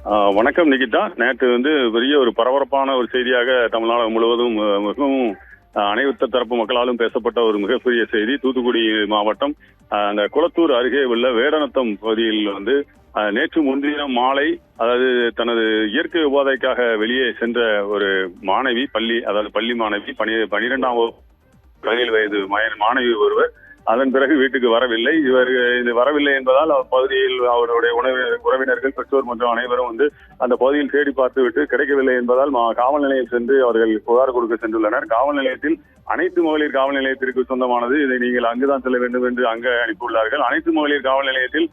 வணக்கம் நிகிதா. நேற்று பெரிய ஒரு பரபரப்பான ஒரு செய்தியாக தமிழ்நாடு முழுவதும் மிகவும் அனைத்து தரப்பு மக்களாலும் பேசப்பட்ட ஒரு மிகப்பெரிய செய்தி. தூத்துக்குடி மாவட்டம் அந்த குளத்தூர் அருகே உள்ள வேடநத்தம் பகுதியில் நேற்று முன்தினம் மாலை, அதாவது தனது இயற்கை உபாதைக்காக வெளியே சென்ற ஒரு மாணவி, பள்ளி மாணவி, 12ஆம் வயது மாணவி ஒருவர் அதன் பிறகு வீட்டுக்கு வரவில்லை. இது வரவில்லை என்பதால் பகுதியில் அவருடைய உறவினர்கள், பெற்றோர் மற்றும் அனைவரும் அந்த பகுதியில் தேடி பார்த்துவிட்டு கிடைக்கவில்லை என்பதால் காவல் நிலையம் சென்று அவர்கள் புகார் கொடுக்க சென்றுள்ளனர். காவல் நிலையத்தில் அனைத்து மகளிர் காவல் நிலையத்திற்கு சொந்தமானது, இதை நீங்கள் அங்குதான் செல்ல வேண்டும் என்று அங்கு அனுப்பியுள்ளார்கள். அனைத்து மகளிர் காவல் நிலையத்தில்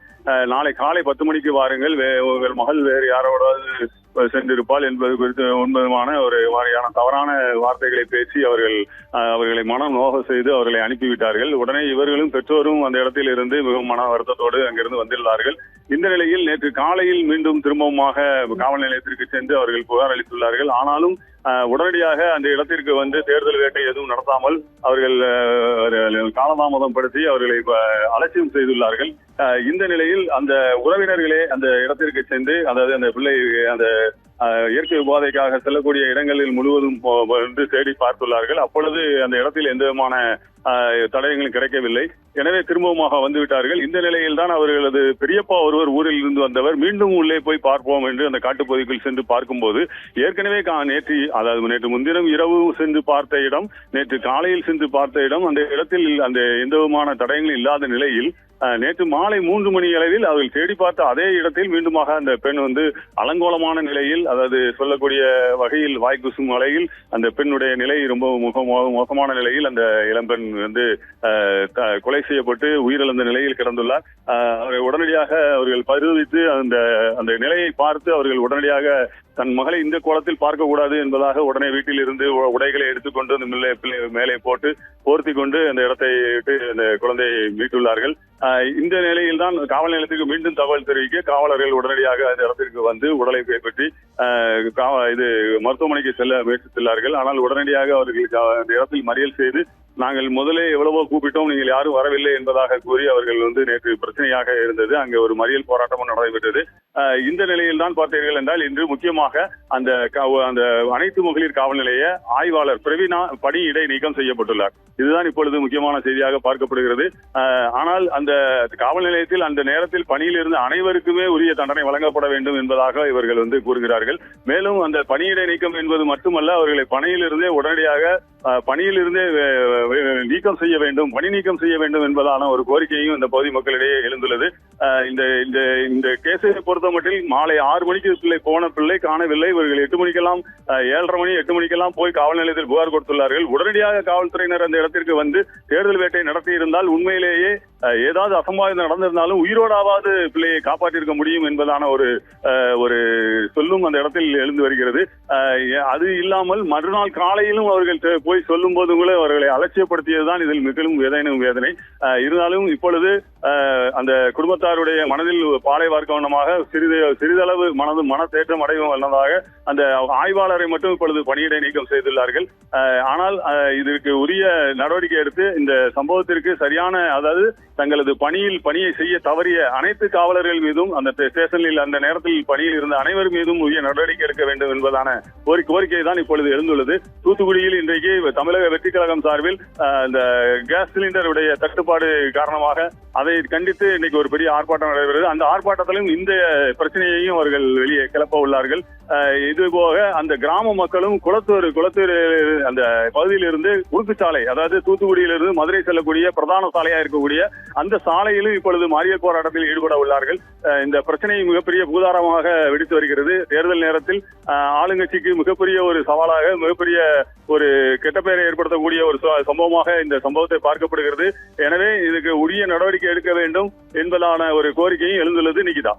நாளை காலை 10 மணிக்கு வாருங்கள், உங்கள் மகள் வேறு யாரோடாவது சென்றிருப்பாள் என்பது குறித்து உண்மையான ஒரு மாதிரியான தவறான வார்த்தைகளை பேசி அவர்களை மனம் நோக செய்து அவர்களை அனுப்பிவிட்டார்கள். உடனே இவர்களும் பெற்றோரும் அந்த இடத்தில் இருந்து மிகவும் மன வருத்தத்தோடு அங்கிருந்து வந்துள்ளார்கள். இந்த நிலையில் நேற்று காலையில் மீண்டும் திரும்பவுமாக காவல் நிலையத்திற்கு சென்று அவர்கள் புகார் அளித்துள்ளார்கள். ஆனாலும் உடனடியாக அந்த இடத்திற்கு தேடுதல் வேட்டை எதுவும் நடத்தாமல் அவர்கள் காலதாமதம் படுத்தி அவர்களை அலட்சியம் செய்துள்ளார்கள். இந்த நிலையில் அந்த உறவினர்களே அந்த இடத்திற்கு சென்று, அதாவது அந்த பிள்ளை அந்த இயற்கை உபாதைக்காக செல்லக்கூடிய இடங்களில் முழுவதும் தேடி பார்த்துள்ளார்கள். அப்பொழுது அந்த இடத்தில் எந்த விதமான தடயங்களும் கிடைக்கவில்லை. எனவே திரும்பவுமாக வந்துவிட்டார்கள். இந்த நிலையில் தான் அவர்களது பெரியப்பா ஒருவர் ஊரில் இருந்து வந்தவர் மீண்டும் உள்ளே போய் பார்ப்போம் என்று அந்த காட்டுப்பகுதிக்குள் சென்று பார்க்கும்போது, ஏற்கனவே நேற்று முன்தினம் இரவு சென்று பார்த்த இடம், நேற்று காலையில் சென்று பார்த்த இடம், அந்த இடத்தில் அந்த எந்த விதமான தடயங்களும் இல்லாத நிலையில் நேற்று மாலை 3 மணி அளவில் அவர்கள் தேடி பார்த்த அதே இடத்தில் மீண்டுமாக அந்த பெண் அலங்கோலமான நிலையில், அதாவது சொல்லக்கூடிய வகையில் வாய்க்குசும் வகையில் அந்த பெண்ணுடைய நிலை ரொம்ப மோசமான நிலையில் அந்த இளம்பெண் கொலை செய்யப்பட்டு உயிரிழந்த நிலையில் கிடந்துள்ளார். உடனடியாக அவர்கள் பரிசோதித்து அந்த நிலையை பார்த்து அவர்கள் உடனடியாக தன் மகளை இந்த கோலத்தில் பார்க்க கூடாது என்பதாக உடனே வீட்டில் இருந்து உடைகளை எடுத்துக்கொண்டு அந்த மேலே போட்டு போர்த்தி கொண்டு அந்த இடத்தை விட்டு அந்த குழந்தையை மீட்டுள்ளார்கள். இந்த நிலையில் தான் காவல் நிலையத்துக்கு மீண்டும் தகவல் தெரிவிக்க காவலர்கள் உடனடியாக அந்த இடத்திற்கு உடலை கைப்பற்றி மருத்துவமனைக்கு செல்ல முயற்சித்துள்ளார்கள். ஆனால் உடனடியாக அவர்கள் அந்த இடத்தில் மறியல் செய்து, நாங்கள் முதலே எவ்வளவோ கூப்பிட்டோம், நீங்கள் யாரும் வரவில்லை என்பதாக கூறி அவர்கள் நேற்று பிரச்சனையாக இருந்தது. அங்கே ஒரு மறியல் போராட்டமும் நடைபெற்றது. இந்த நிலையில் தான் பார்த்தீர்கள் என்றால் இன்று முக்கியமாக அந்த அனைத்து மகளிர் காவல் நிலைய ஆய்வாளர் பிரவீனா பணியிடை நீக்கம் செய்யப்பட்டுள்ளார். இதுதான் இப்பொழுது முக்கியமான செய்தியாக பார்க்கப்படுகிறது. ஆனால் அந்த காவல் நிலையத்தில் அந்த நேரத்தில் பணியில் இருந்த அனைவருக்குமே உரிய தண்டனை வழங்கப்பட வேண்டும் என்பதாக இவர்கள் கூறுகிறார்கள். மேலும் அந்த பணியிடை நீக்கம் என்பது மட்டுமல்ல, அவர்களை பணியிலிருந்தே உடனடியாக பணியிலிருந்தே நீக்கம் செய்ய வேண்டும், பணி நீக்கம் செய்ய வேண்டும் என்பதான ஒரு கோரிக்கையும் இந்த பகுதி மக்களிடையே எழுந்துள்ளது. இந்த கேஸை பொறுத்தமட்டில் மாலை 6 மணிக்கு போன பிள்ளை காணவில்லை. இவர்கள் 8 மணிக்கெல்லாம் 7:30 மணி 8 மணிக்கெல்லாம் போய் காவல் நிலையத்தில் புகார் கொடுத்துள்ளார்கள். உடனடியாக காவல்துறையினர் அந்த இடத்திற்கு தேடுதல் வேட்டை நடத்தி இருந்தால் உண்மையிலேயே ஏதாவது அசம்பாவிதம் நடந்திருந்தாலும் உயிரோடாவது பிள்ளையை காப்பாற்றிருக்க முடியும் என்பதான ஒரு சொல்லும் அந்த இடத்தில் எழுந்து வருகிறது. அது இல்லாமல் மறுநாள் காலையிலும் அவர்கள் போய் சொல்லும் போது கூட அவர்களை அலட்சியப்படுத்தியதுதான் இதில் மிகவும் வேதனை. இருந்தாலும் இப்பொழுது அந்த குடும்பத்தாருடைய மனதில் பாலை வார்க்கவனமாக சிறிதளவு மன தேற்றம் அடையும் வல்லதாக அந்த ஆய்வாளரை மட்டும் இப்பொழுது பணியிடை நீக்கம் செய்துள்ளார்கள். ஆனால் இதற்கு உரிய நடவடிக்கை எடுத்து இந்த சம்பவத்திற்கு சரியான, அதாவது தங்களது பணியை செய்ய தவறிய அனைத்து காவலர்கள் மீதும், அந்த ஸ்டேஷனில் அந்த நேரத்தில் பணியில் இருந்த அனைவர் மீதும் உரிய நடவடிக்கை எடுக்க வேண்டும் என்பதான ஒரு கோரிக்கை தான் இப்பொழுது எழுந்துள்ளது. தூத்துக்குடியில் இன்றைக்கு தமிழக வெற்றி கழகம் சார்பில் இந்த கேஸ் சிலிண்டர் உடைய தட்டுப்பாடு காரணமாக அதை கண்டித்து இன்னைக்கு ஒரு பெரிய ஆர்ப்பாட்டம் நடைபெறுகிறது. அந்த ஆர்ப்பாட்டத்திலும் இந்த பிரச்சனையையும் அவர்கள் வெளியே கிளப்ப உள்ளார்கள். இது போக அந்த கிராம மக்களும் குளத்தூர் அந்த பகுதியிலிருந்து குறுக்கு சாலை, அதாவது தூத்துக்குடியிலிருந்து மதுரை செல்லக்கூடிய பிரதான சாலையா இருக்கக்கூடிய அந்த சாலையிலும் இப்பொழுது மறியல் போராட்டத்தில் ஈடுபட உள்ளார்கள். இந்த பிரச்சனை மிகப்பெரிய பூதாரமாக வெடித்து வருகிறது. தேர்தல் நேரத்தில் ஆளுங்கட்சிக்கு மிகப்பெரிய ஒரு சவாலாக, மிகப்பெரிய ஒரு கெட்ட பெயரை ஏற்படுத்தக்கூடிய ஒரு சம்பவமாக இந்த சம்பவத்தை பார்க்கப்படுகிறது. எனவே இதுக்கு உரிய நடவடிக்கை எடுக்க வேண்டும் என்பதான ஒரு கோரிக்கையும் எழுந்துள்ளது. நிகிதா.